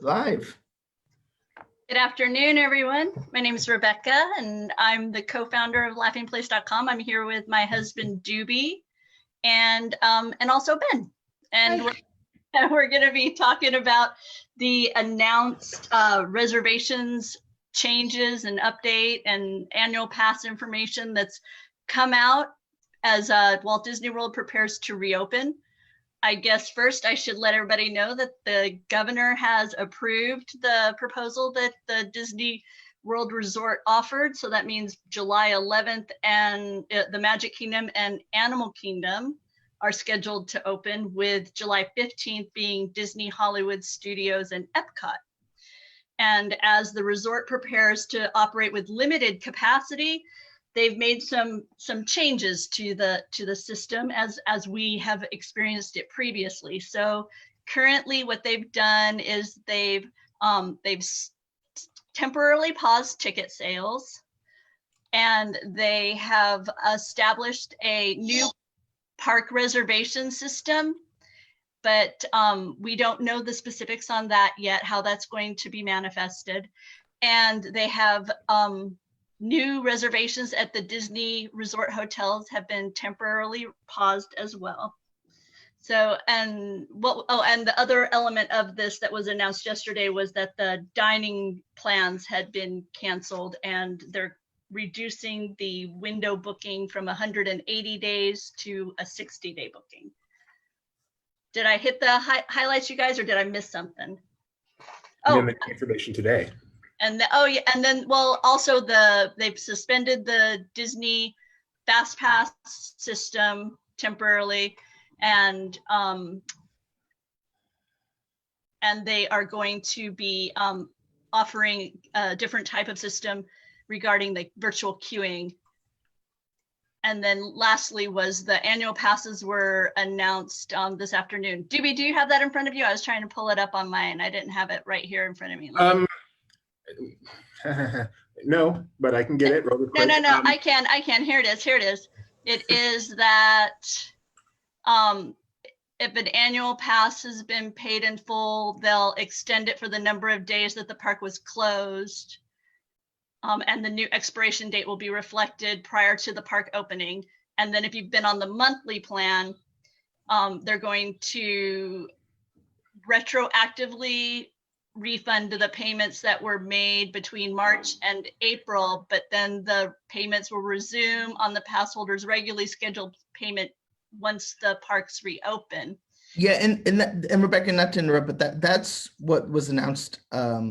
Live. Good afternoon, everyone. My name is Rebecca, and I'm the co-founder of laughingplace.com. I'm here with my husband, Doobie, and also Ben. And we're going to be talking about the announced reservations changes and update and annual pass information that's come out as Walt Disney World prepares to reopen. I guess first I should let everybody know that the governor has approved the proposal that the Disney World Resort offered. So that means July 11th and the Magic Kingdom and Animal Kingdom are scheduled to open, with July 15th being Disney Hollywood Studios and Epcot. And as the resort prepares to operate with limited capacity, they've made some changes to the system as we have experienced it previously. So currently what they've done is they've temporarily paused ticket sales, and they have established a new park reservation system, but we don't know the specifics on that yet, how that's going to be manifested. And they have new reservations at the Disney resort hotels have been temporarily paused as well. So, and the other element of this that was announced yesterday was that the dining plans had been canceled, and they're reducing the window booking from 180 days to a 60-day booking. Did I hit the highlights, you guys, or did I miss something? Oh, information today. And also they've suspended the Disney Fast Pass system temporarily, and they are going to be offering a different type of system regarding the virtual queuing. And then lastly was the annual passes were announced this afternoon. Doobie, do you have that in front of you? I was trying to pull it up on mine. I didn't have it right here in front of me. No, but I can get it. No, I can. Here it is. It is that if an annual pass has been paid in full, they'll extend it for the number of days that the park was closed. And the new expiration date will be reflected prior to the park opening. And then if you've been on the monthly plan, they're going to retroactively refund the payments that were made between March and April, but then the payments will resume on the pass holders' regularly scheduled payment once the parks reopen. Yeah, and Rebecca, not to interrupt, but that's what was announced a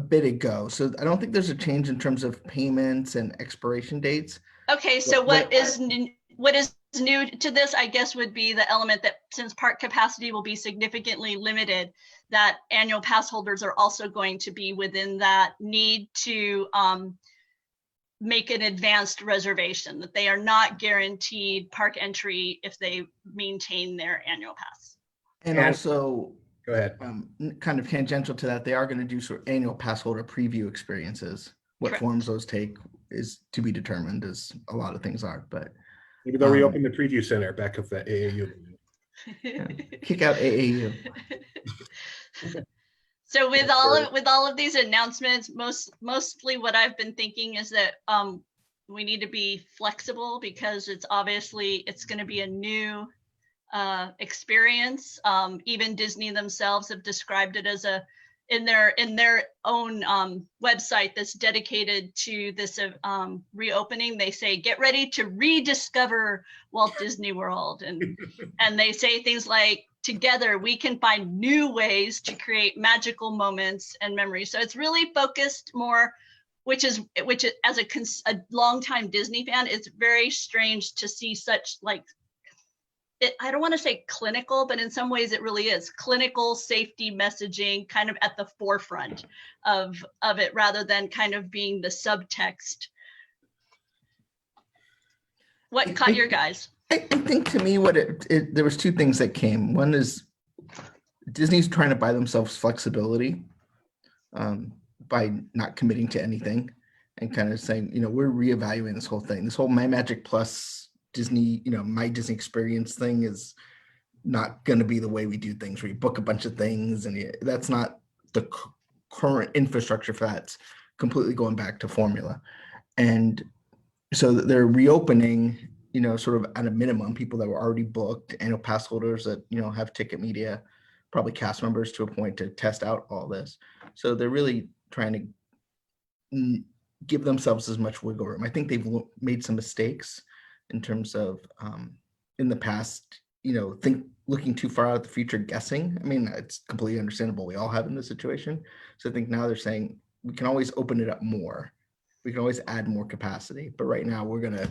bit ago. So I don't think there's a change in terms of payments and expiration dates. Okay, so what is new to this, I guess, would be the element that since park capacity will be significantly limited, that annual pass holders are also going to be within that need to make an advanced reservation, that they are not guaranteed park entry if they maintain their annual pass. And also, go ahead. Kind of tangential to that, they are going to do sort of annual pass holder preview experiences. What Correct. Forms those take is to be determined, as a lot of things are, but maybe they'll reopen the preview center back of the AAU. Yeah. Kick out AAU. So with all of these announcements, mostly what I've been thinking is that we need to be flexible, because it's going to be a new experience. Even Disney themselves have described it as in their own website that's dedicated to this reopening. They say, get ready to rediscover Walt Disney World. And they say things like, together we can find new ways to create magical moments and memories. So it's really focused more, which is as a longtime Disney fan, it's very strange to see such I don't want to say clinical, but in some ways it really is clinical safety messaging kind of at the forefront of it, rather than kind of being the subtext. What caught your guys? I think to me, there was two things that came. One is Disney's trying to buy themselves flexibility by not committing to anything, and kind of saying, we're reevaluating this whole thing. This whole My Magic Plus Disney, My Disney Experience thing is not going to be the way we do things, where you book a bunch of things, and that's not the current infrastructure for that's completely going back to formula. And so they're reopening, sort of at a minimum, people that were already booked, annual pass holders that, have ticket media, probably cast members to a point to test out all this. So they're really trying to give themselves as much wiggle room. I think they've made some mistakes in terms of in the past, looking too far out the future, guessing. I mean, it's completely understandable. We all have in this situation. So I think now they're saying we can always open it up more. We can always add more capacity. But right now we're going to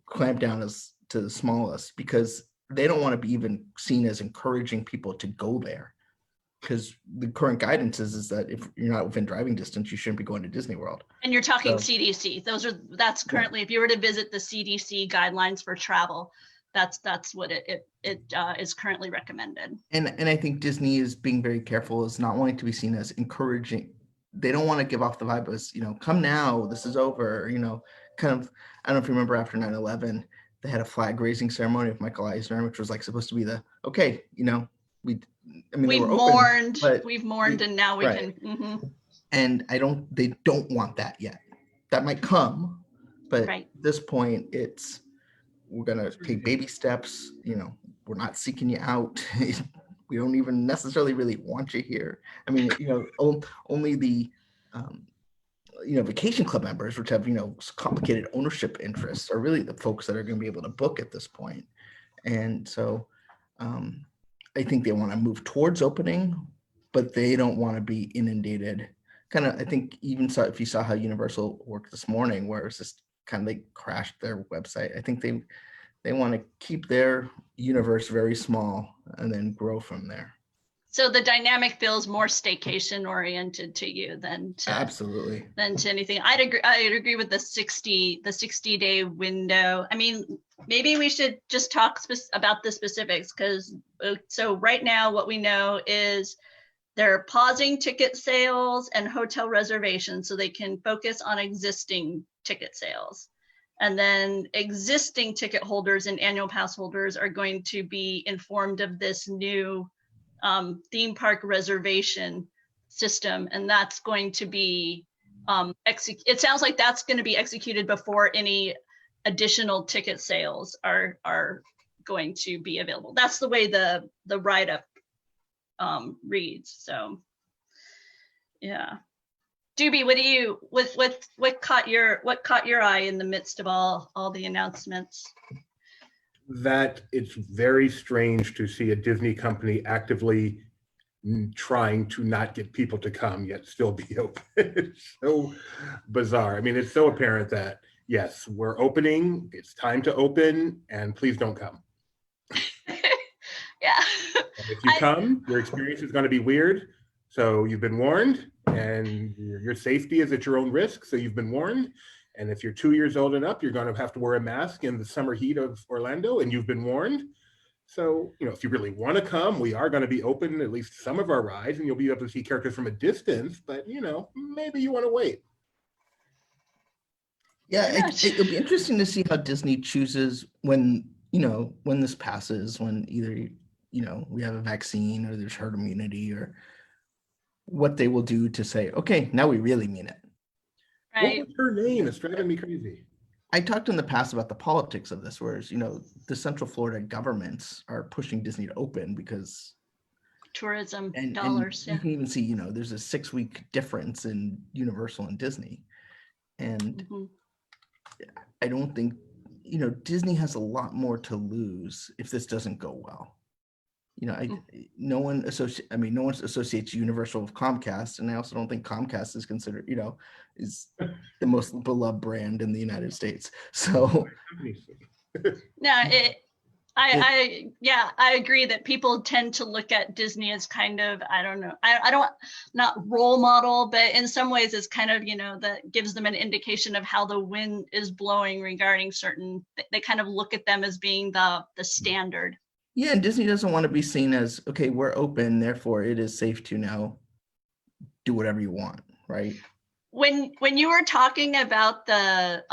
clamp down to the smallest because they don't want to be even seen as encouraging people to go there. Because the current guidance is that if you're not within driving distance, you shouldn't be going to Disney World. And you're talking So- CDC. That's currently, if you were to visit the CDC guidelines for travel, that's what it is currently recommended. And I think Disney is being very careful, is not wanting to be seen as encouraging. They don't want to give off the vibe as, come now, this is over, kind of, I don't know if you remember after 9/11, they had a flag raising ceremony with Michael Eisner, which was like supposed to be We've mourned, and now we right. can. Mhm. And they don't want that yet. That might come, but Right. at this point, we're going to take baby steps. We're not seeking you out. We don't even necessarily really want you here. I mean, only the, vacation club members, which have, complicated ownership interests, are really the folks that are going to be able to book at this point. And so I think they want to move towards opening, but they don't want to be inundated. Kind of, I think even if you saw how Universal worked this morning, where it's just kind of, they crashed their website. I think they want to keep their universe very small and then grow from there. So the dynamic feels more staycation oriented to you than to Absolutely. than to anything. I'd agree with the 60-day window. I mean, maybe we should just talk about the specifics, because so right now what we know is they're pausing ticket sales and hotel reservations so they can focus on existing ticket sales. And then existing ticket holders and annual pass holders are going to be informed of this new theme park reservation system. And that's going to be, it sounds like that's going to be executed before any additional ticket sales are going to be available. That's the way the write-up reads. So yeah. Doobie, what caught your eye in the midst of all the announcements? That it's very strange to see a Disney company actively trying to not get people to come yet still be open. It's so bizarre. I mean, it's so apparent that yes, we're opening, it's time to open, and please don't come. Yeah. And if you come, your experience is going to be weird. So you've been warned, and your safety is at your own risk. So you've been warned. And if you're 2 years old and up, you're going to have to wear a mask in the summer heat of Orlando, and you've been warned. So, if you really want to come, we are going to be open at least some of our rides, and you'll be able to see characters from a distance, but maybe you want to wait. Yeah, it'll be interesting to see how Disney chooses when this passes, when either, we have a vaccine or there's herd immunity, or what they will do to say, okay, now we really mean it. Right. What was her name? It's driving me crazy. I talked in the past about the politics of this, whereas, the Central Florida governments are pushing Disney to open because Tourism and dollars. you can even see, there's a 6-week difference in Universal and Disney. And Mhm. I don't think, Disney has a lot more to lose if this doesn't go well. No one associates Universal with Comcast, and I also don't think Comcast is considered, is the most beloved brand in the United States. So No, I agree that people tend to look at Disney as kind of, I don't know, not role model, but in some ways it's kind of, that gives them an indication of how the wind is blowing regarding certain, they kind of look at them as being the standard. yeah, and Disney doesn't want to be seen as, okay, we're open, therefore it is safe to now do whatever you want, right? When you were talking about the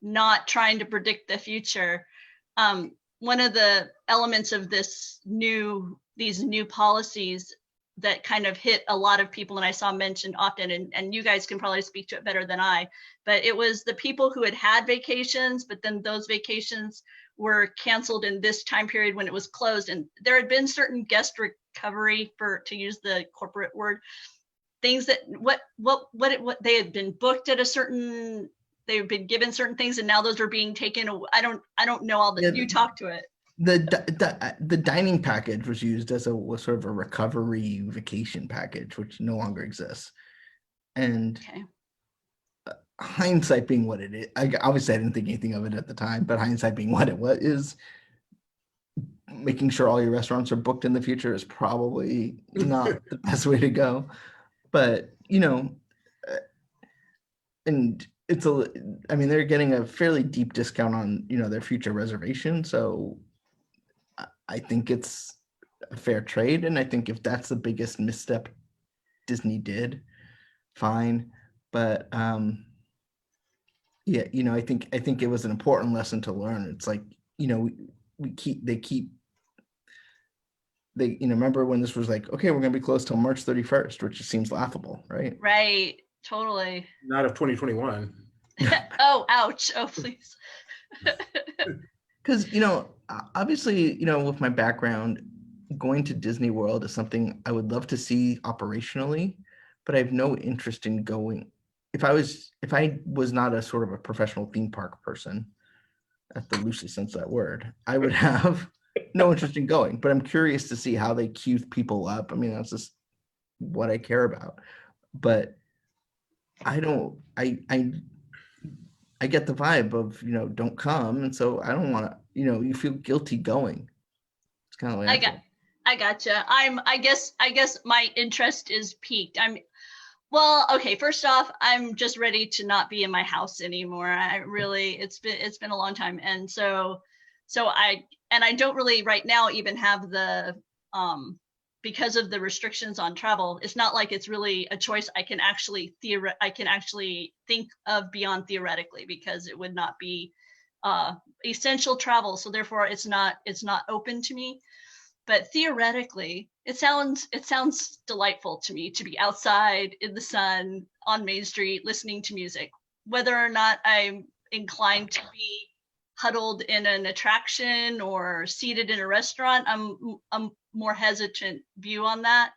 not trying to predict the future, one of the elements of these new policies that kind of hit a lot of people, and I saw mentioned often, and you guys can probably speak to it better than I, but it was the people who had vacations, but then those vacations were canceled in this time period when it was closed. And there had been certain guest recovery, to use the corporate word, things that what they had been booked at a certain, they've been given certain things, and now those are being taken away. I don't know all the, you talk to it. The dining package was used as was sort of a recovery vacation package, which no longer exists. And Okay. Hindsight being what it is, obviously I didn't think anything of it at the time, but hindsight being what it was, is making sure all your restaurants are booked in the future is probably not the best way to go. But and they're getting a fairly deep discount on their future reservation, so I think it's a fair trade. And I think if that's the biggest misstep Disney did, fine. But yeah, I think it was an important lesson to learn. It's like, they remember when this was like, okay, we're going to be closed till March 31st, which just seems laughable, right? Right. Totally. Not of 2021. Oh, ouch. Oh, please. Because, obviously, with my background, going to Disney World is something I would love to see operationally, but I have no interest in going. If I was not a sort of a professional theme park person, at the loosest sense of that word, I would have no interest in going. But I'm curious to see how they queue people up. I mean, that's just what I care about. But I get the vibe of, don't come. And so I don't want to, you feel guilty going. It's kind of like, I gotcha. I guess my interest is piqued. Well, okay, first off, I'm just ready to not be in my house anymore. It's been a long time. And so I don't really right now even have the, because of the restrictions on travel, it's not like it's really a choice I can actually think of beyond theoretically, because it would not be essential travel. So therefore it's not open to me. But theoretically, it sounds delightful to me to be outside in the sun on Main Street listening to music. Whether or not I'm inclined to be huddled in an attraction or seated in a restaurant, I'm more hesitant view on that.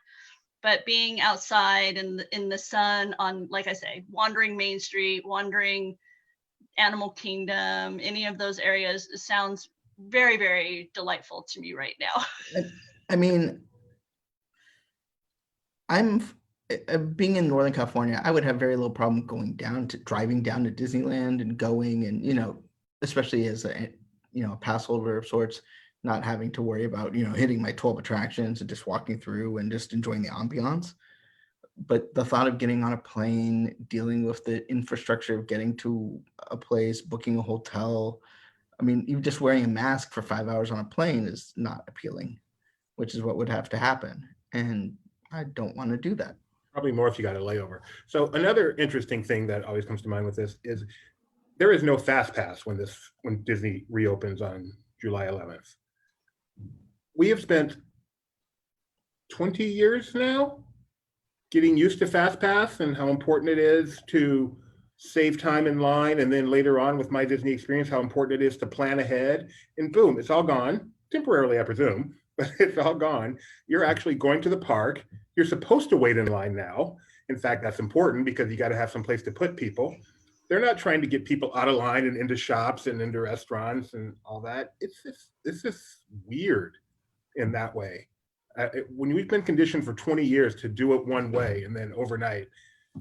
But being outside in the sun on, like I say, wandering Main Street, wandering Animal Kingdom, any of those areas, it sounds very, very delightful to me right now. I mean, I'm being in Northern California, I would have very little problem driving down to Disneyland and going, and especially as a pass holder of sorts, not having to worry about hitting my 12 attractions and just walking through and just enjoying the ambiance. But the thought of getting on a plane, dealing with the infrastructure of getting to a place, booking a hotel, I mean, even just wearing a mask for 5 hours on a plane is not appealing, which is what would have to happen. And I don't want to do that. Probably more if you got a layover. So another interesting thing that always comes to mind with this is there is no fast pass when Disney reopens on July 11th. We have spent 20 years now getting used to fast pass and how important it is to save time in line. And then later on with my Disney experience, how important it is to plan ahead, and boom, it's all gone temporarily, I presume, but it's all gone. You're actually going to the park. You're supposed to wait in line now. In fact, that's important because you got to have some place to put people. They're not trying to get people out of line and into shops and into restaurants and all that. It's just weird in that way. When we've been conditioned for 20 years to do it one way and then overnight,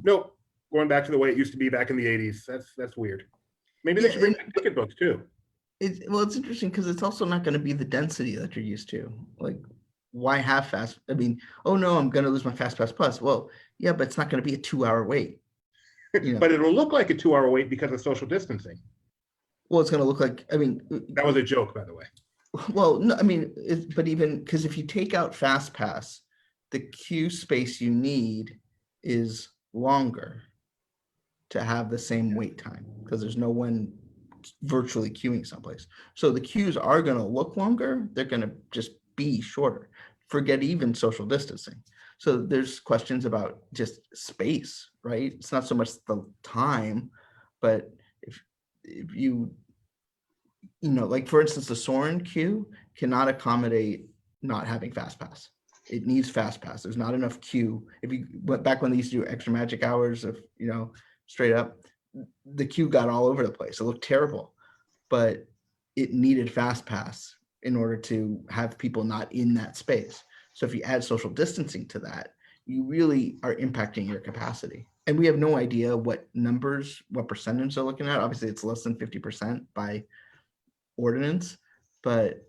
nope, going back to the way it used to be back in the 80s. That's weird. Maybe they should bring back ticket books too. It's interesting because it's also not going to be the density that you're used to. Like, why have fast? I mean, oh no, I'm going to lose my Fast Pass Plus. Well, yeah, but it's not going to be a 2-hour wait. But it'll look like a 2-hour wait because of social distancing. Well, it's going to look like, that was a joke, by the way. Well, no, but even because if you take out Fast Pass, the queue space you need is longer to have the same wait time because there's no one virtually queuing someplace. So the queues are going to look longer. They're going to just be shorter. Forget even social distancing. So there's questions about just space, right? It's not so much the time, but if you like for instance, the Soarin' queue cannot accommodate not having fast pass. It needs fast pass. There's not enough queue. If you went back when they used to do extra magic hours of, straight up, the queue got all over the place. It looked terrible, but it needed fast pass in order to have people not in that space. So if you add social distancing to that, you really are impacting your capacity. And we have no idea what percentage they're looking at. Obviously it's less than 50% by ordinance, but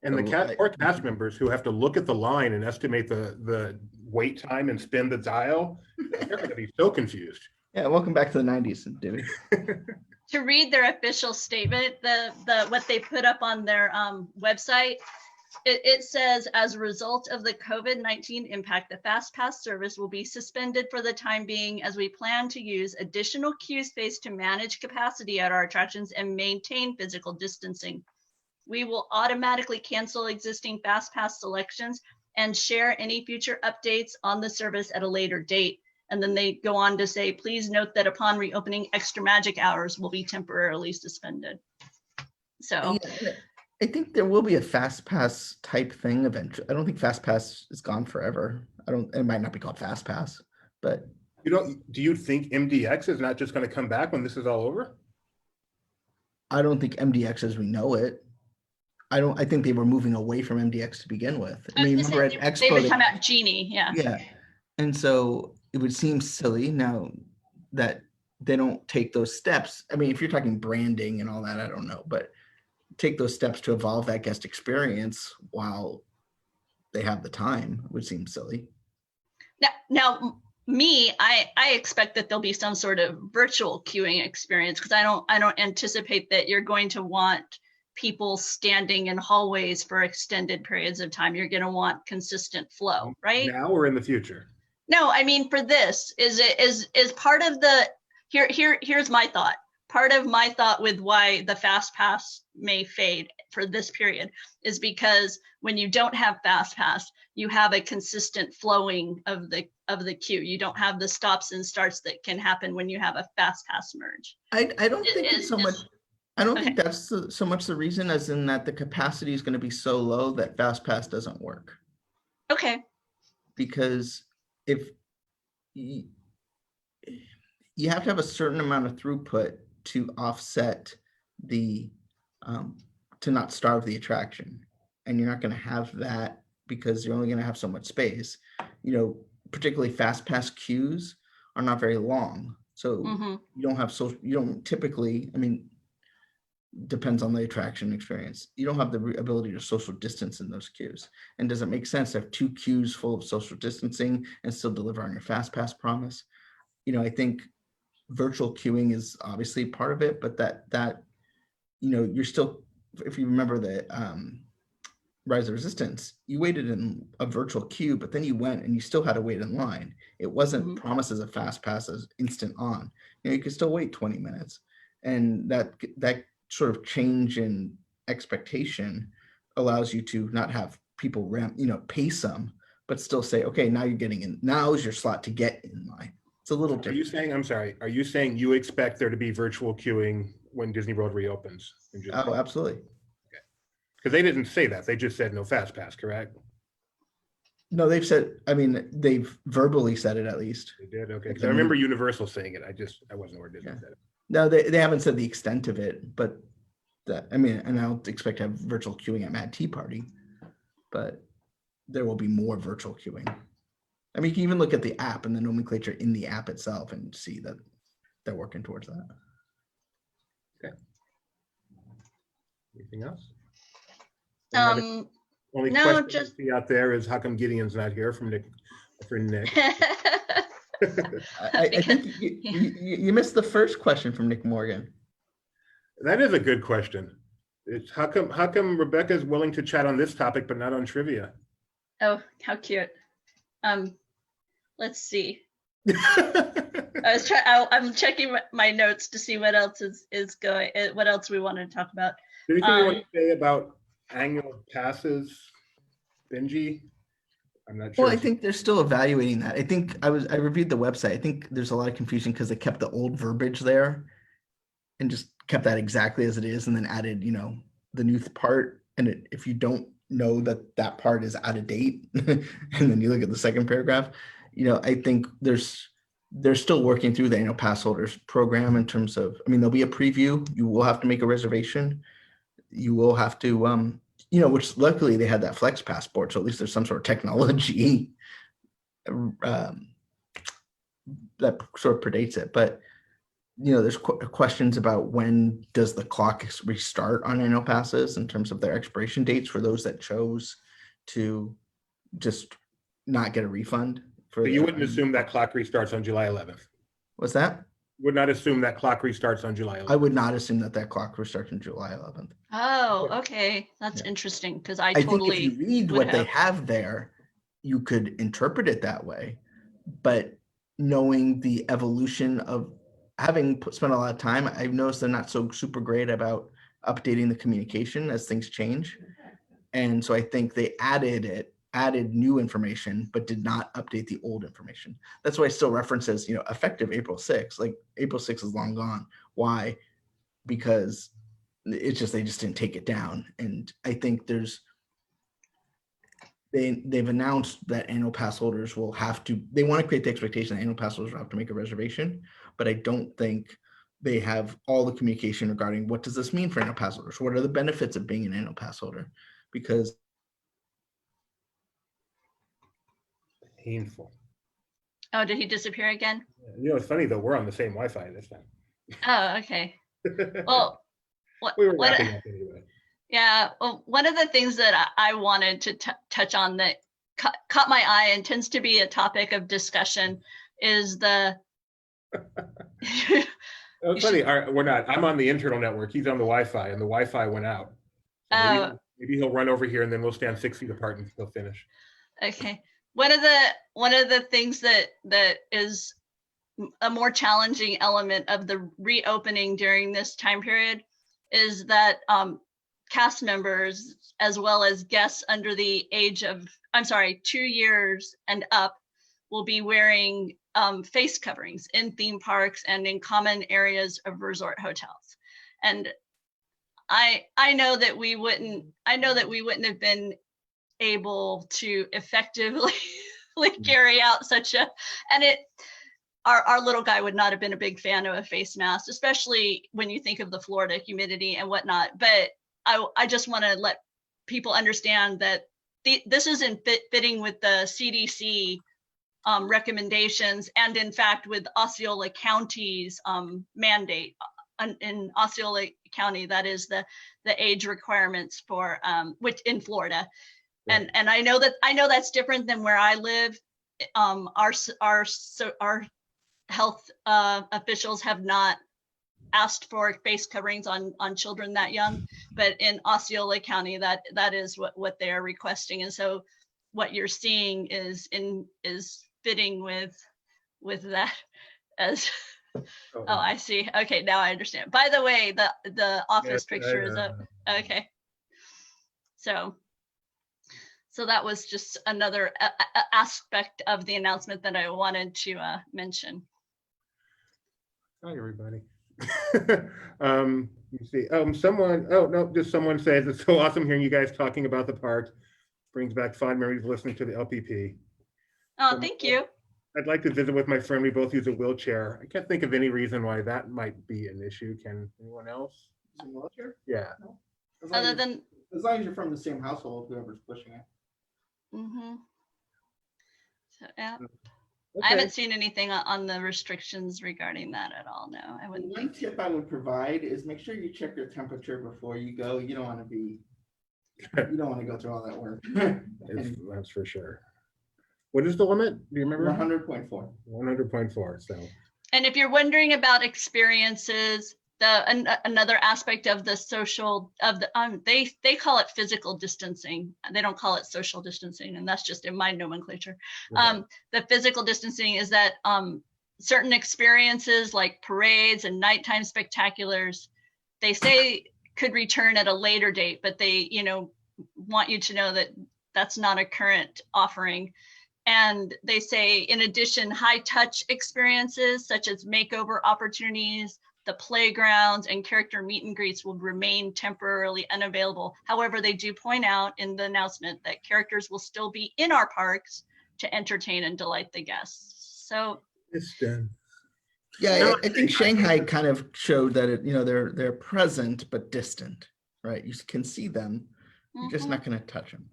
And the poor cast members who have to look at the line and estimate the wait time and spin the dial, they're going to be so confused. Yeah, welcome back to the 90s, David. To read their official statement, what they put up on their website, it says, as a result of the COVID-19 impact, the FastPass service will be suspended for the time being as we plan to use additional queue space to manage capacity at our attractions and maintain physical distancing. We will automatically cancel existing FastPass selections and share any future updates on the service at a later date. And then they go on to say, please note that upon reopening, extra magic hours will be temporarily suspended. So yeah, I think there will be a fast pass type thing eventually. I don't think fast pass is gone forever. It might not be called fast pass, but do you think MDX is not just going to come back when this is all over? I don't think MDX as we know it. I think they were moving away from MDX to begin with. I mean, remember at Expo, they were talking about Genie, yeah. Yeah. And so it would seem silly now that they don't take those steps. I mean, if you're talking branding and all that, I don't know, but take those steps to evolve that guest experience while they have the time would seem silly. Now I expect that there'll be some sort of virtual queuing experience, because I don't anticipate that you're going to want people standing in hallways for extended periods of time. You're going to want consistent flow, right? Now or in the future? No, I mean, for this, is part of the, here's my thought. Part of my thought with why the fast pass may fade for this period is because when you don't have fast pass, you have a consistent flowing of the queue. You don't have the stops and starts that can happen when you have a fast pass merge. I don't think it's so much. I don't think that's so much the reason as in that the capacity is going to be so low that fast pass doesn't work. Okay. Because if you have to have a certain amount of throughput to offset the to not starve the attraction, and you're not going to have that because you're only going to have so much space. Particularly fast pass queues are not very long, so you don't have you don't typically, I mean, depends on the attraction experience, you don't have the ability to social distance in those queues. And does it make sense to have 2 queues full of social distancing and still deliver on your fast pass promise? I think virtual queuing is obviously part of it, but that you're still, if you remember the Rise of Resistance, you waited in a virtual queue, but then you went and you still had to wait in line. It wasn't promised as a fast pass as instant on. You could still wait 20 minutes, and that sort of change in expectation allows you to not have people pace them, but still say, okay, now you're getting in. Now is your slot to get in line. It's a little different. Are you saying you expect there to be virtual queuing when Disney World reopens? Oh, absolutely. Okay. Because they didn't say that. They just said no fast pass, correct? No, they've said, I mean, they've verbally said it at least. They did? Okay. Because I remember Universal saying it. I wasn't aware Disney said it. No, they haven't said the extent of it, but and I don't expect to have virtual queuing at Mad Tea Party, but there will be more virtual queuing. I mean, you can even look at the app and the nomenclature in the app itself and see that they're working towards that. Okay. Anything else? Only no, question just I see out there is how come Gideon's not here from Nick? I think you missed the first question from Nick Morgan. That is a good question. It's how come Rebecca is willing to chat on this topic but not on trivia? Oh, how cute. Let's see. I'm checking my notes to see what else is going. What else we want to talk about. Anything you want to say about annual passes, Benji? I'm not sure. Well, I think they're still evaluating that. I reviewed the website. I think there's a lot of confusion because they kept the old verbiage there and just kept that exactly as it is, and then added, the new part. And if you don't know that part is out of date, and then you look at the second paragraph, I think they're still working through the pass holders program in terms of, there'll be a preview. You will have to make a reservation. You will have to, which luckily they had that flex passport. So at least there's some sort of technology that sort of predates it. But, there's questions about when does the clock restart on annual passes in terms of their expiration dates for those that chose to just not get a refund. So you wouldn't assume that clock restarts on July 11th? What's that? Would not assume that clock restarts on July 11th. I would not assume that clock restarts on July 11th. Oh, okay. That's Yeah. interesting because I think totally if you read would what they have there, you could interpret it that way. But knowing the evolution of having spent a lot of time, I've noticed they're not so super great about updating the communication as things change. And so I think they added new information, but did not update the old information. That's why it still references, effective April 6th. Like April 6th is long gone. Why? Because they just didn't take it down. And I think they've announced that annual pass holders will have to, they want to create the expectation that annual pass holders will have to make a reservation, but I don't think they have all the communication regarding what does this mean for annual pass holders? What are the benefits of being an annual pass holder? Because Painful. Oh, did he disappear again? It's funny though, we're on the same Wi-Fi this time. Oh, okay. Well, we were wrapping up anyway. Yeah, well, one of the things that I wanted to touch on that caught my eye and tends to be a topic of discussion is the. It's funny. We're not. I'm on the internal network. He's on the Wi-Fi, and the Wi-Fi went out. So maybe he'll run over here, and then we'll stand 6 feet apart and still finish. Okay. One of the things that is a more challenging element of the reopening during this time period is that cast members as well as guests under the age of 2 years and up will be wearing face coverings in theme parks and in common areas of resort hotels. And I know that we wouldn't have been able to effectively carry out such a, and our little guy would not have been a big fan of a face mask, especially when you think of the Florida humidity and whatnot. But I just want to let people understand that this isn't fitting with the CDC recommendations, and in fact with Osceola County's mandate. In Osceola County, that is the age requirements for which in Florida. Right. And I know that's different than where I live. Our health officials have not asked for face coverings on children that young, but in Osceola County, that is what they are requesting. And so what you're seeing is fitting with that as. Oh, I see. Okay, now I understand. By the way, the office picture is up. Okay. So that was just another aspect of the announcement that I wanted to mention. Hi, everybody. Let me see. Just someone says it's so awesome hearing you guys talking about the park. Brings back fond memories of listening to the LPP. Oh, thank you. I'd like to visit with my friend. We both use a wheelchair. I can't think of any reason why that might be an issue. Can anyone else? In a wheelchair? Yeah. No. As long as you're from the same household, whoever's pushing it. Mm-hmm. So, yeah. Okay. I haven't seen anything on the restrictions regarding that at all. No, I wouldn't. One tip I would provide is make sure you check your temperature before you go. You don't want to go through all that work. That's for sure. What is the limit? Do you remember? 100.4. 100.4. So. And if you're wondering about experiences, another aspect of the social they call it physical distancing. They don't call it social distancing, and that's just in my nomenclature. Okay. The physical distancing is that certain experiences like parades and nighttime spectaculars, they say could return at a later date, but they want you to know that that's not a current offering. And they say, in addition, high touch experiences such as makeover opportunities, the playgrounds, and character meet and greets will remain temporarily unavailable. However, they do point out in the announcement that characters will still be in our parks to entertain and delight the guests. So It's done. Yeah, I think Shanghai kind of showed that they're present but distant, right? You can see them, you're just not going to touch them.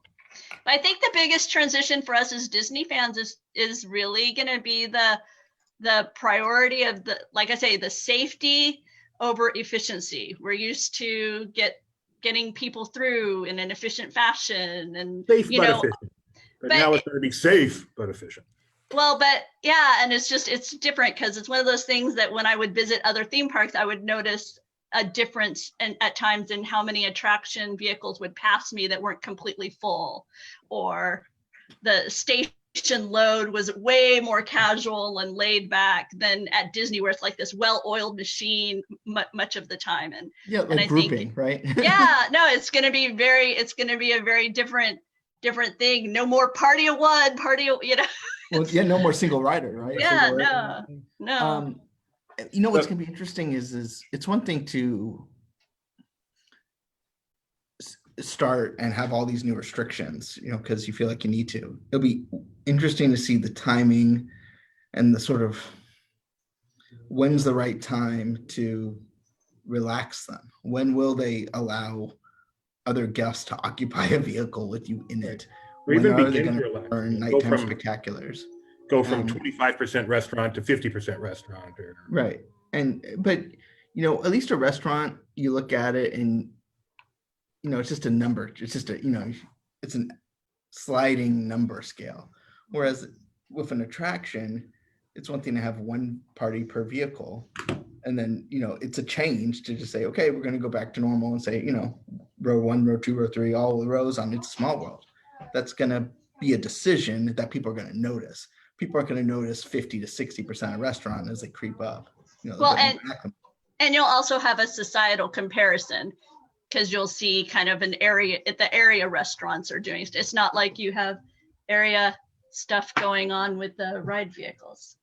I think the biggest transition for us as Disney fans is really going to be the priority of like I say, the safety over efficiency. We're used to getting people through in an efficient fashion, and Safe but efficient. But now it's going to be safe but efficient. Well, but yeah, and it's different because it's one of those things that when I would visit other theme parks, I would notice a difference at times in how many attraction vehicles would pass me that weren't completely full, or the station load was way more casual and laid back than at Disney, where it's like this well-oiled machine much of the time. And yeah, like and I grouping, think, right? Yeah, no, it's going to be a very different thing. No more party of one, Well, yeah, no more single rider, right? Yeah, no. What's going to be interesting is it's one thing to start and have all these new restrictions, because you feel like you need to. It'll be interesting to see the timing and the sort of when's the right time to relax them. When will they allow other guests to occupy a vehicle with you in it? Or even when are they begin going to to relax. earn nighttime spectaculars? Go from 25% restaurant to 50% restaurant. Right. But at least a restaurant, you look at it and it's just a number. It's just it's a sliding number scale. Whereas with an attraction, it's one thing to have one party per vehicle, and then it's a change to just say, okay, we're going to go back to normal and say, row 1, row 2, row 3, all the rows on It's a Small World. That's going to be a decision that people are going to notice. People aren't going to notice 50 to 60% of restaurant as they creep up. And you'll also have a societal comparison, because you'll see kind of the area restaurants are doing. It's not like you have area stuff going on with the ride vehicles.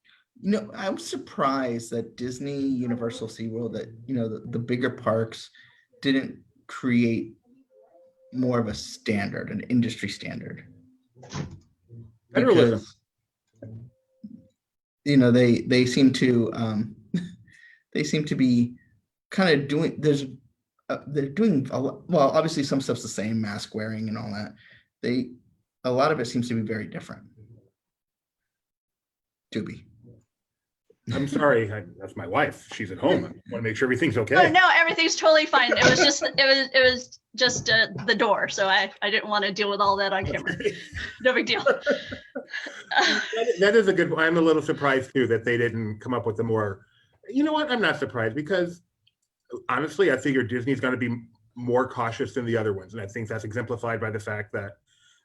I'm surprised that Disney, Universal, SeaWorld, that the bigger parks didn't create more of a standard, an industry standard. Federalism. Because they seem to be kind of doing. They're doing a lot. Well, obviously some stuff's the same, mask wearing and all that. A lot of it seems to be very different. Doobie. I'm sorry, that's my wife. She's at home. I want to make sure everything's okay. Oh no, everything's totally fine. It was just the door, so I didn't want to deal with all that on camera. No big deal. That is a good one. I'm a little surprised too that they didn't come up with a more. You know what? I'm not surprised, because honestly, I figured Disney's going to be more cautious than the other ones, and I think that's exemplified by the fact that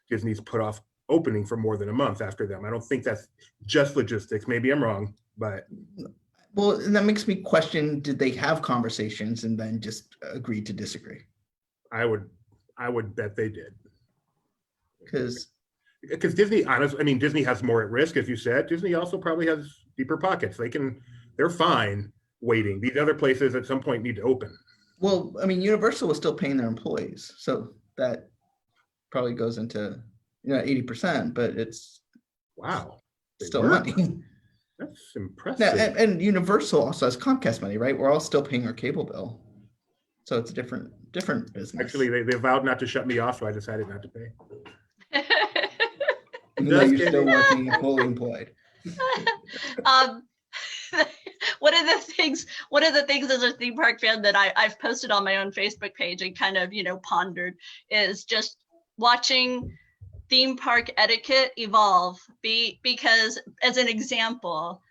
Disney's put off opening for more than a month after them. I don't think that's just logistics. Maybe I'm wrong. But well, that makes me question, did they have conversations and then just agreed to disagree? I would bet they did. Because Disney, Disney has more at risk, as you said. Disney also probably has deeper pockets. They're fine waiting. These other places at some point need to open. Well, Universal was still paying their employees, so that probably goes into 80%, but it's still money. That's impressive. Now, and Universal also has Comcast money, right? We're all still paying our cable bill, so it's a different business. Actually, they vowed not to shut me off, so I decided not to pay. Even though you're still working fully employed. One of the things as a theme park fan that I've posted on my own Facebook page and kind of pondered is just watching theme park etiquette evolve. Because as an example,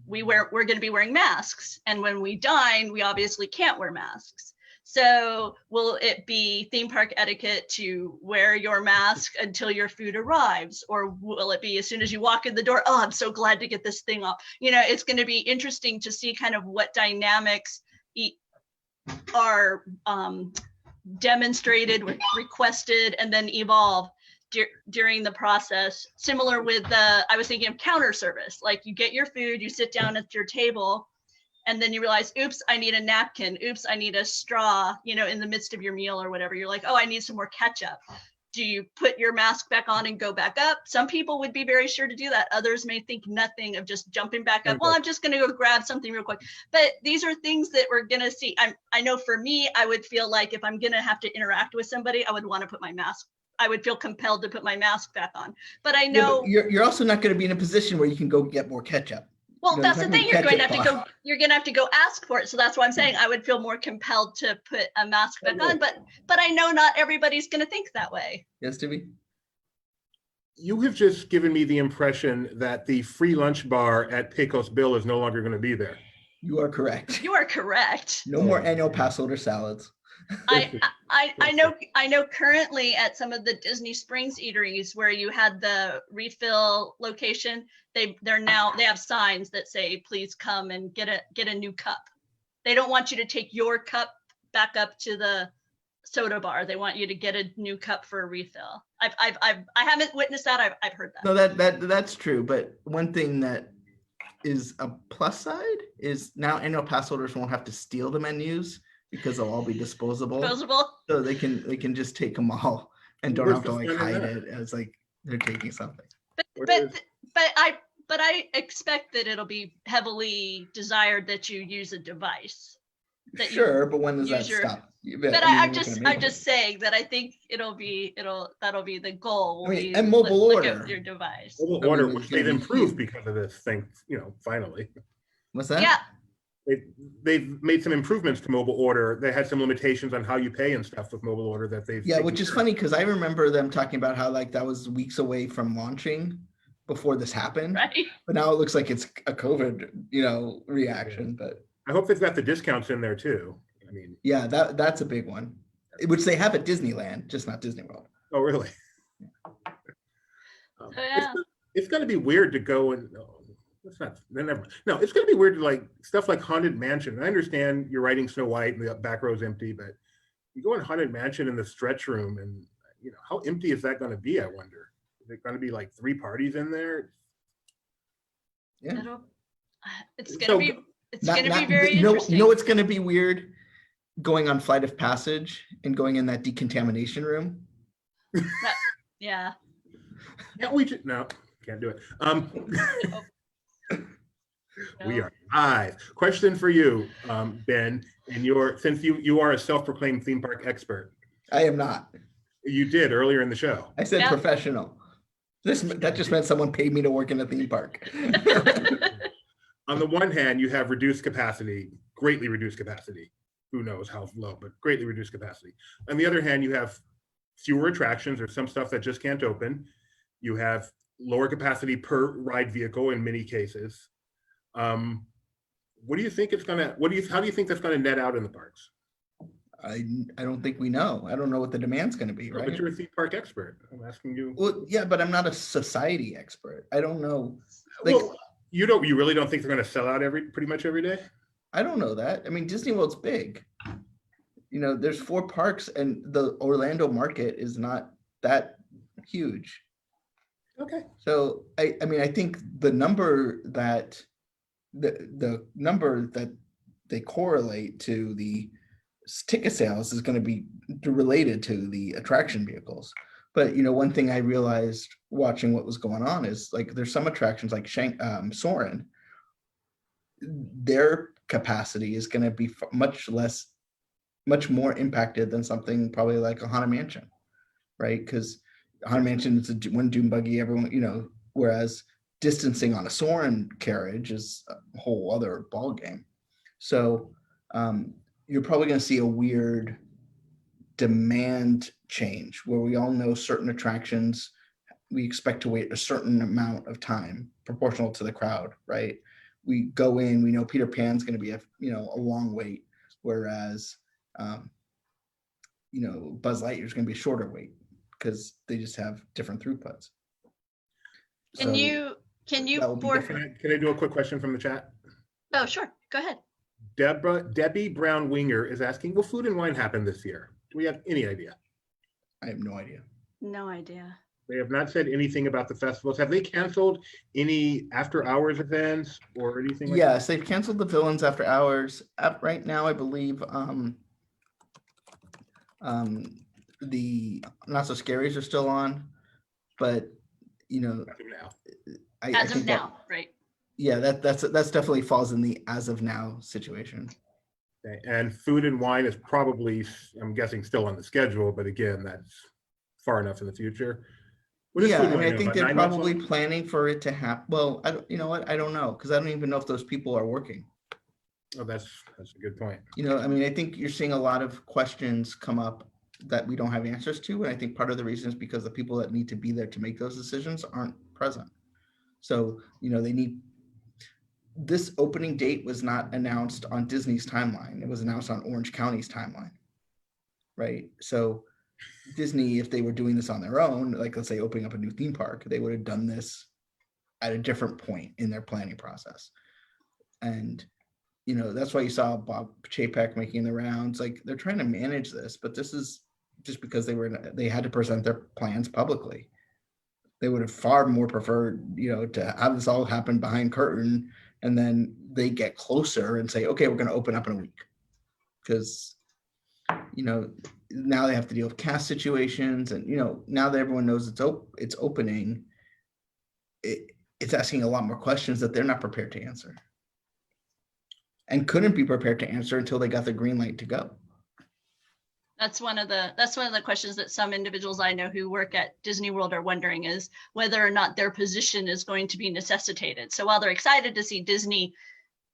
we're going to be wearing masks, and when we dine, we obviously can't wear masks. So will it be theme park etiquette to wear your mask until your food arrives? Or will it be as soon as you walk in the door, oh, I'm so glad to get this thing off? It's going to be interesting to see kind of what dynamics are demonstrated, requested, and then evolve. during the process, similar with I was thinking of counter service. Like you get your food, you sit down at your table, and then you realize, oops, I need a napkin. Oops, I need a straw, in the midst of your meal or whatever. You're like, oh, I need some more ketchup. Do you put your mask back on and go back up? Some people would be very sure to do that. Others may think nothing of just jumping back up. Well, I'm just going to go grab something real quick. But these are things that we're going to see. I know for me, I would feel like if I'm going to have to interact with somebody, I would want to put my mask. I would feel compelled to put my mask back on. But I know you're also not going to be in a position where you can go get more ketchup. Well, that's the thing. You're going to have to go ask for it. So that's why I'm saying I would feel more compelled to put a mask back on. But I know not everybody's going to think that way. Yes, Timmy? You have just given me the impression that the free lunch bar at Pecos Bill is no longer going to be there. You are correct. You are correct. No more annual pass holder salads. I know currently at some of the Disney Springs eateries where you had the refill location, they have signs that say, please come and get a new cup. They don't want you to take your cup back up to the soda bar. They want you to get a new cup for a refill. I haven't witnessed that. I've heard that. No, that's true. But one thing that is a plus side is now annual pass holders won't have to steal the menus, because they'll all be disposable. So they can just take them all and don't have to like hide it as like they're taking something. But I expect that it'll be heavily desired that you use a device. Sure, but when does that stop? But I'm just saying that I think that'll be the goal. And mobile order. Your device. Mobile order, which they've improved because of this thing, finally. What's that? Yeah. They've made some improvements to mobile order. They had some limitations on how you pay and stuff with mobile order that they've. Yeah, which is funny because I remember them talking about how like that was weeks away from launching before this happened. Right. But now it looks like it's a COVID, reaction. But I hope they've got the discounts in there too. I mean. Yeah, that's a big one, which they have at Disneyland, just not Disney World. Oh, really? Yeah. It's going to be weird to go and. It's not. No, it's going to be weird to like stuff like Haunted Mansion. I understand you're writing Snow White and the back row's empty, but you go in Haunted Mansion in the stretch room, and how empty is that going to be? I wonder. Is it going to be like 3 parties in there? Yeah, it's going to be. It's going to be very interesting. It's going to be weird going on Flight of Passage and going in that decontamination room. Yeah. No, can't do it. We are live. Question for you, Ben, and since you are a self-proclaimed theme park expert. I am not. You did earlier in the show. I said professional. That just meant someone paid me to work in a theme park. On the one hand, you have reduced capacity, greatly reduced capacity. Who knows how low, but greatly reduced capacity. On the other hand, you have fewer attractions or some stuff that just can't open. You have lower capacity per ride vehicle in many cases. What do you think it's gonna? How do you think that's gonna net out in the parks? I don't think we know. I don't know what the demand's gonna be, right? But you're a theme park expert. I'm asking you. Well, yeah, but I'm not a society expert. I don't know. You really don't think they're gonna sell out pretty much every day? I don't know that. I mean, Disney World's big. There's 4 parks, and the Orlando market is not that huge. Okay. So I think the number that the number that they correlate to the ticket sales is going to be related to the attraction vehicles. But one thing I realized watching what was going on is like there's some attractions like Soarin', their capacity is going to be much more impacted than something probably like a Haunted Mansion, right? Because Haunted Mansion is one dune buggy, everyone, whereas distancing on a Soarin' carriage is a whole other ball game. So you're probably going to see a weird demand change where we all know certain attractions we expect to wait a certain amount of time proportional to the crowd, right? We go in, we know Peter Pan's going to be a long wait, whereas Buzz Lightyear is going to be a shorter wait because they just have different throughputs. Can you Can I do a quick question from the chat? Oh, sure. Go ahead. Debbie Brown Winger is asking, will Food and Wine happen this year? Do we have any idea? I have no idea. No idea. They have not said anything about the festivals. Have they canceled any after hours events or anything like that? Yes, they've canceled the villains after hours. Right now, I believe the Not So Scaries are still on, but you know, As of now. I As think of that, now, right? yeah, that's definitely falls in the as of now situation. Okay. And food and wine is probably, I'm guessing, still on the schedule, but again, that's far enough in the future. What is Yeah, food I and mean, wine I now, think about they're 9 months probably long? planning for it to happen. Well, I don't, you know what? I don't know because I don't even know if those people are working. Oh, that's a good point. You know, I mean, I think you're seeing a lot of questions come up that we don't have answers to, and I think part of the reason is because the people that need to be there to make those decisions aren't present. So, you know, they need this opening date was not announced on Disney's timeline. It was announced on Orange County's timeline. Right. So Disney, if they were doing this on their own, like let's say opening up a new theme park, they would have done this at a different point in their planning process. And you know, that's why you saw Bob Chapek making the rounds. Like they're trying to manage this, but this is just because they had to present their plans publicly. They would have far more preferred, you know, to have this all happen behind curtain, and then they get closer and say, okay, we're going to open up in a week, because you know now they have to deal with cast situations, and you know now that everyone knows it's opening, it's asking a lot more questions that they're not prepared to answer, and couldn't be prepared to answer until they got the green light to go. That's one of the questions that some individuals I know who work at Disney World are wondering, is whether or not their position is going to be necessitated. So while they're excited to see Disney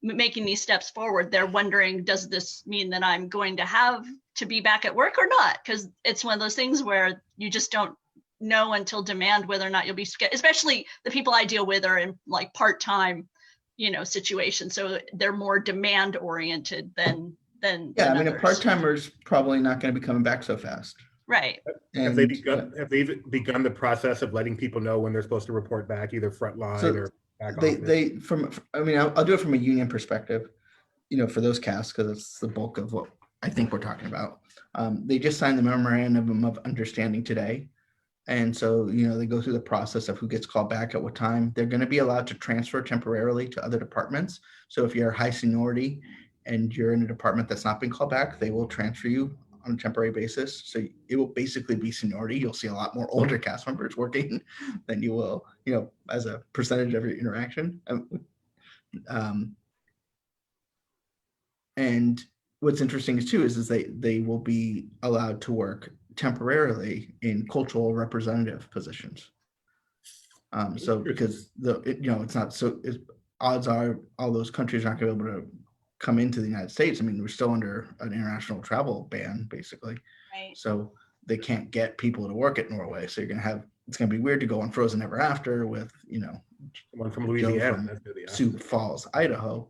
making these steps forward, they're wondering, does this mean that I'm going to have to be back at work or not? Because it's one of those things where you just don't know until demand whether or not you'll be, especially the people I deal with are in like part-time, you know, situations. So they're more demand oriented than Yeah, I mean, a others. part-timer's probably not going to be coming back so fast. Right. Have they And begun the process of letting people know when they're supposed to report back, either frontline So or back office? I mean, I'll do it from a union perspective, you know, for those casts, because it's the bulk of what I think we're talking about. They just signed the memorandum of understanding today. And so, you know, they go through the process of who gets called back at what time. They're going to be allowed to transfer temporarily to other departments. So if you're high seniority and you're in a department that's not been called back, they will transfer you on a temporary basis. So it will basically be seniority. You'll see a lot more older cast members working than you will, you know, as a percentage of your interaction. And what's interesting too is they will be allowed to work temporarily in cultural representative positions. So because you know, it's not so, odds are all those countries aren't going to be able to come into the United States. I mean, we're still under an international travel ban, basically. Right. So they can't get people to work at Norway. So it's going to be weird to go on Frozen Ever After with, you know, Someone from Joe Louisiana. from That's gonna be Sioux awesome. Falls, Idaho.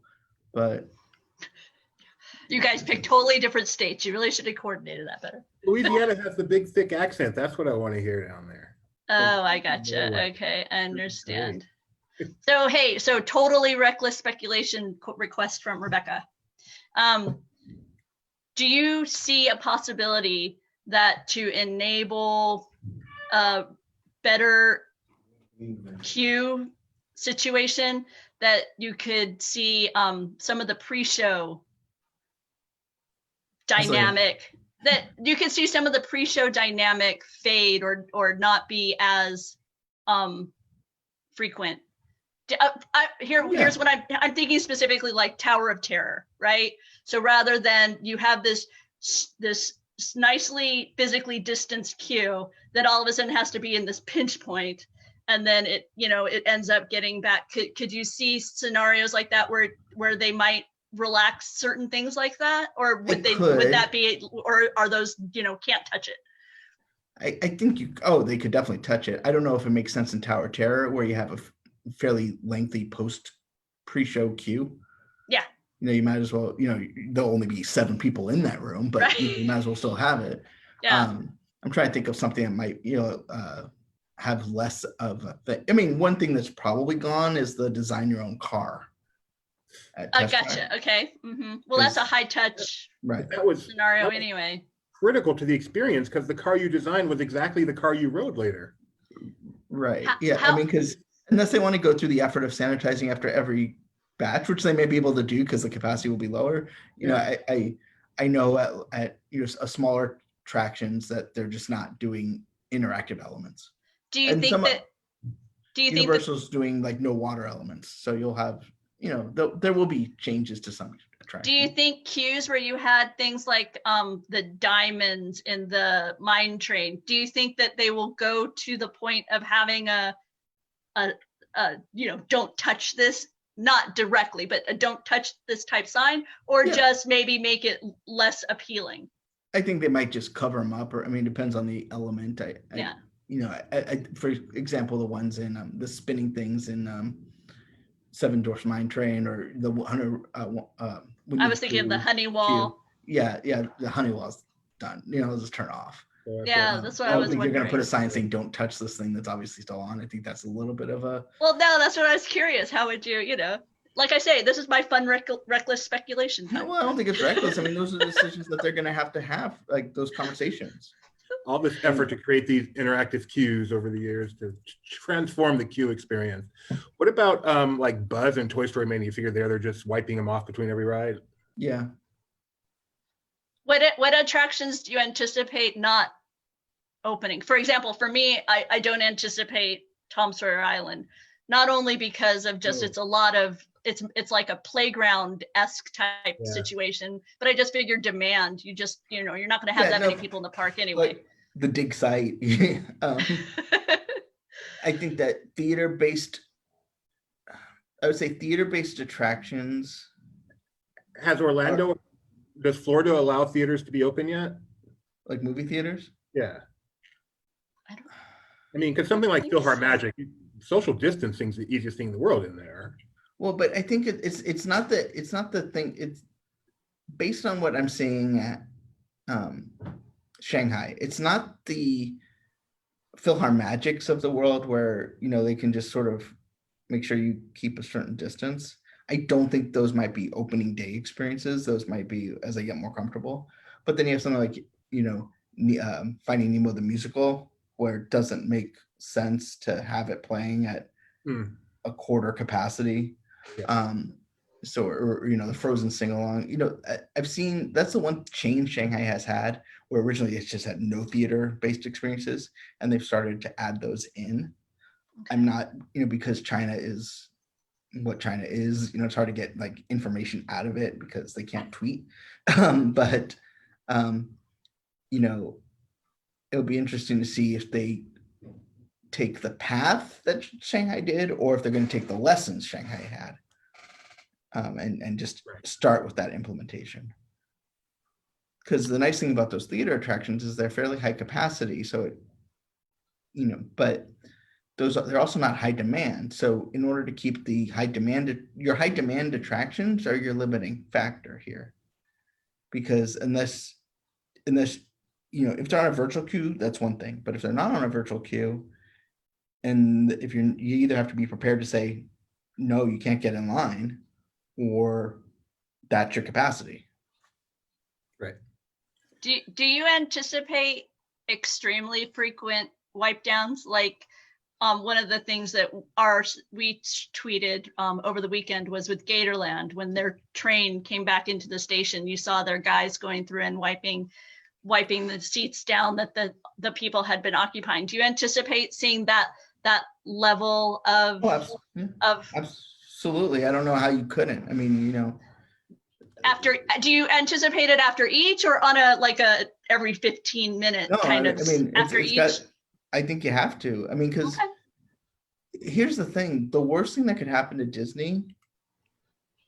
But You guys picked totally different states. You really should have coordinated that better. Louisiana has the big thick accent. That's what I want to hear down there. Oh, I No gotcha. way. Okay, I understand. So, hey, so totally reckless speculation request from Rebecca. Do you see a possibility that to enable a better queue situation, that you could see some of the pre-show dynamic, that you can see some of the pre-show dynamic fade or not be as frequent? Here's what I'm thinking, specifically like Tower of Terror, right? So rather than you have this nicely physically distanced queue that all of a sudden has to be in this pinch point, and then it ends up getting back. Could you see scenarios like that where they might relax certain things like that, or would that be, or are those, can't touch it? I think they could definitely touch it. I don't know if it makes sense in Tower of Terror where you have a fairly lengthy pre-show queue. Yeah. You might as well, there'll only be 7 people in that room, but right. You might as well still have it. Yeah. I'm trying to think of something that might, have less of a thing. I mean, one thing that's probably gone is the design your own car. Gotcha. Okay. Mm-hmm. Well, that's a high touch scenario anyway. Critical to the experience, because the car you designed was exactly the car you rode later. Right. How- Yeah. I how- mean, because unless they want to go through the effort of sanitizing after every batch, which they may be able to do because the capacity will be lower. You know, I know at a smaller attractions that they're just not doing interactive elements. Do you And think some that? Do you think that? Universal's doing like no water elements, so you'll have, there will be changes to some attractions. Do you think queues where you had things like the diamonds in the mine train? Do you think that they will go to the point of having a don't touch this, not directly, but a don't touch this type sign, or just maybe make it less appealing? I think they might just cover them up, or I mean, depends on the element. For example, the ones in the spinning things in Seven Dwarfs Mine Train, or the 100. I was thinking of the honey wall. Yeah, the honey wall's done. It'll just turn off. Yeah, that's what I was think you're going to wondering. put a sign saying "Don't touch this thing" that's obviously still on. I think that's a little bit of a. Well, no, that's what I was curious. How would you, like I say, this is my fun, reckless speculation time. Well, I don't think it's reckless. I mean, those are decisions that they're going to have, like those conversations. All this effort to create these interactive queues over the years to transform the queue experience. What about like Buzz and Toy Story Mania? You figure they're just wiping them off between every ride? Yeah. What attractions do you anticipate not opening? For example, for me, I don't anticipate Tom Sawyer Island, not only because of just it's a lot of it's like a playground-esque type situation, but I just figure demand. You just you're not going to have many people in the park anyway. Like the dig site. I think that theater-based attractions. Has Orlando? Does Florida allow theaters to be open yet? Like movie theaters? Yeah. I mean, because something like Philhar Magic, social distancing's the easiest thing in the world in there. Well, but I think it's not the thing. It's based on what I'm seeing at Shanghai. It's not the Philhar Magics of the world where they can just sort of make sure you keep a certain distance. I don't think those might be opening day experiences. Those might be as they get more comfortable. But then you have something like Finding Nemo the musical, where it doesn't make sense to have it playing at a quarter capacity. The Frozen sing along. I've seen that's the one change Shanghai has had, where originally it's just had no theater based experiences, and they've started to add those in. Okay. I'm not, because China is what China is, it's hard to get like information out of it because they can't tweet. But it'll be interesting to see if they take the path that Shanghai did, or if they're going to take the lessons Shanghai had, and just start with that implementation. Because the nice thing about those theater attractions is they're fairly high capacity, so but they're also not high demand. So in order to keep the your high demand attractions are your limiting factor here. Because unless if they're on a virtual queue, that's one thing. But if they're not on a virtual queue, and if you either have to be prepared to say, no, you can't get in line, or that's your capacity. Right. Do you anticipate extremely frequent wipe downs? Like one of the things that we tweeted over the weekend was with Gatorland, when their train came back into the station, you saw their guys going through and wiping the seats down that the people had been occupying. Do you anticipate seeing that level of Absolutely. I don't know how you couldn't. I mean, do you anticipate it after each, or on a every 15 minute after each? I think you have to. I mean, because here's the thing: the worst thing that could happen to Disney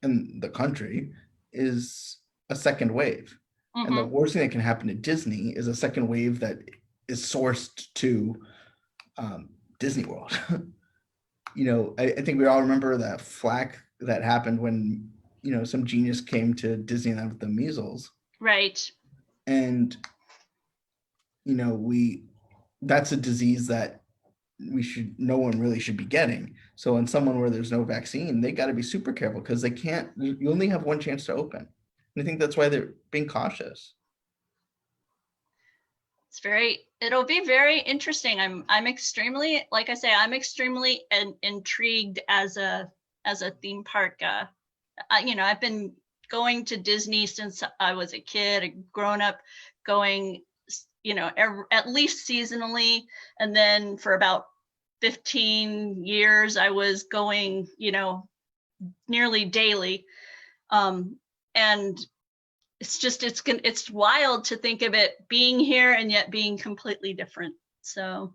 and the country is a second wave. Mm-hmm. And the worst thing that can happen to Disney is a second wave that is sourced to Disney World. I think we all remember that flack that happened when some genius came to Disneyland with the measles. Right. And that's a disease that no one really should be getting. So in someone where there's no vaccine, they got to be super careful, because you only have one chance to open. And I think that's why they're being cautious. It'll be very interesting. I'm extremely, like I say, I'm extremely intrigued as a theme park. I've been going to Disney since I was a kid. I've grown up going, at least seasonally, and then for about 15 years I was going, nearly daily. And it's wild to think of it being here and yet being completely different. So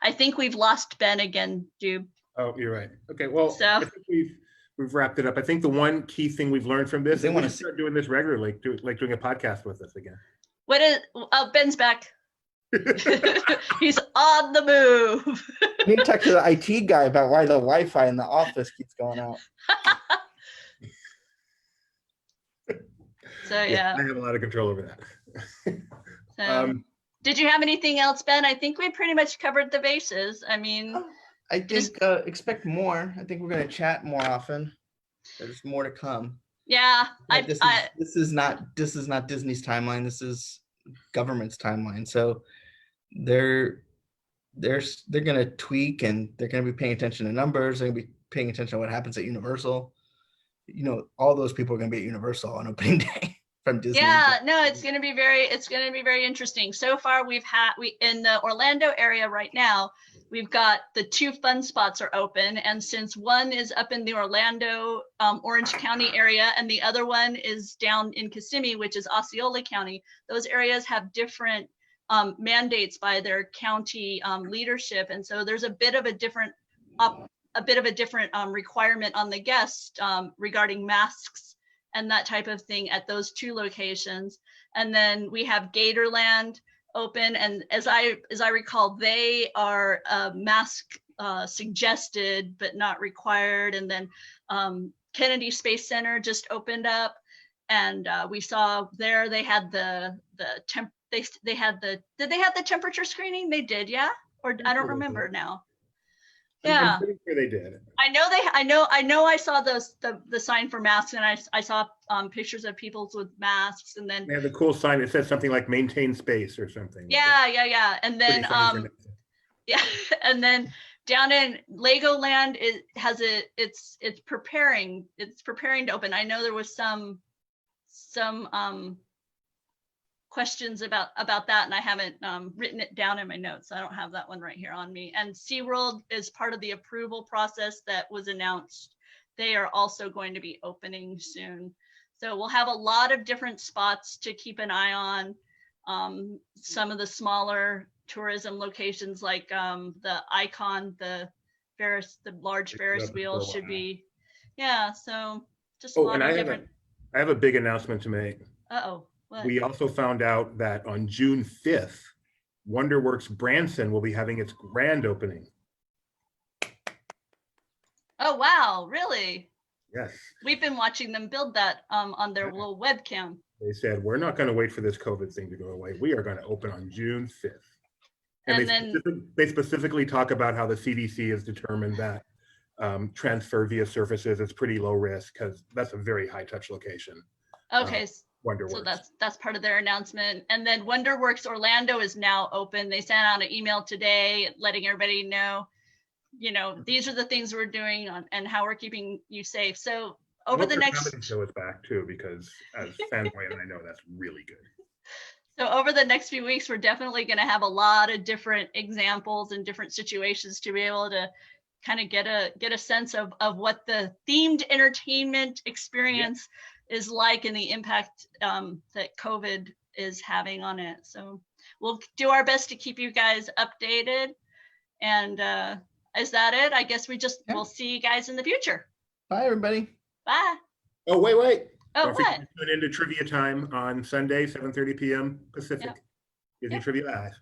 I think we've lost Ben again, Dube. Oh, you're right. Okay, well, So- I think we've wrapped it up. I think the one key thing we've learned from this They is we wanna should start doing this regularly, like doing a podcast with us again. Ben's back. He's on the move. I need to talk to the IT guy about why the Wi-Fi in the office keeps going out. So yeah. I have a lot of control over that. So, did you have anything else, Ben? I think we pretty much covered the bases. I mean, I think expect more. I think we're going to chat more often. There's more to come. yeah, But this is not Disney's timeline. This is government's timeline. So they're going to tweak, and they're going to be paying attention to numbers. They're going to be paying attention to what happens at Universal. All those people are going to be at Universal on opening day from Disney. yeah, no, it's going to be very interesting. So far, we in the Orlando area right now, we've got the 2 fun spots are open, and since one is up in the Orlando, Orange County area, and the other one is down in Kissimmee, which is Osceola County, those areas have different mandates by their county leadership, and so there's a bit of a different requirement on the guest regarding masks and that type of thing at those 2 locations. And then we have Gatorland open, and as I recall, they are mask suggested but not required. And then Kennedy Space Center just opened up, and we saw there they had did they have the temperature screening? They did, yeah? Or I don't remember now. Yeah, I'm pretty sure they did. I know I saw the sign for masks, and I saw pictures of people with masks, and then They had the cool sign that said something like "maintain space" or something. yeah, and then Pretty funny for yeah, and then down in Legoland, it's preparing to open. I know there was some questions about that, and I haven't written it down in my notes. I don't have that one right here on me. And SeaWorld is part of the approval process that was announced. They are also going to be opening soon. So we'll have a lot of different spots to keep an eye on. Some of the smaller tourism locations like the Icon, the large Ferris wheel should be, yeah, so just a lot of different. I have a big announcement to make. Uh-oh. What? We also found out that on June 5th, WonderWorks Branson will be having its grand opening. Oh, wow, really? Yes. We've been watching them build that on their little webcam. They said, we're not going to wait for this COVID thing to go away. We are going to open on June 5th. And they specifically talk about how the CDC has determined that transfer via surfaces is pretty low risk because that's a very high touch location. Okay. WonderWorks. So that's part of their announcement. And then WonderWorks Orlando is now open. They sent out an email today letting everybody know, these are the things we're doing and how we're keeping you safe. So over the next comedy show is back too, because as fanboy, and I know that's really good. So over the next few weeks, we're definitely going to have a lot of different examples and different situations to be able to kind of get a sense of what the themed entertainment experience is like and the impact that COVID is having on it. So we'll do our best to keep you guys updated. And is that it? I guess we'll see you guys in the future. Bye, everybody. Bye. Oh, wait. Oh, Don't forget what? to tune into trivia time on Sunday, 7:30 p.m. Pacific. Yep. Disney Yep. Trivia Live.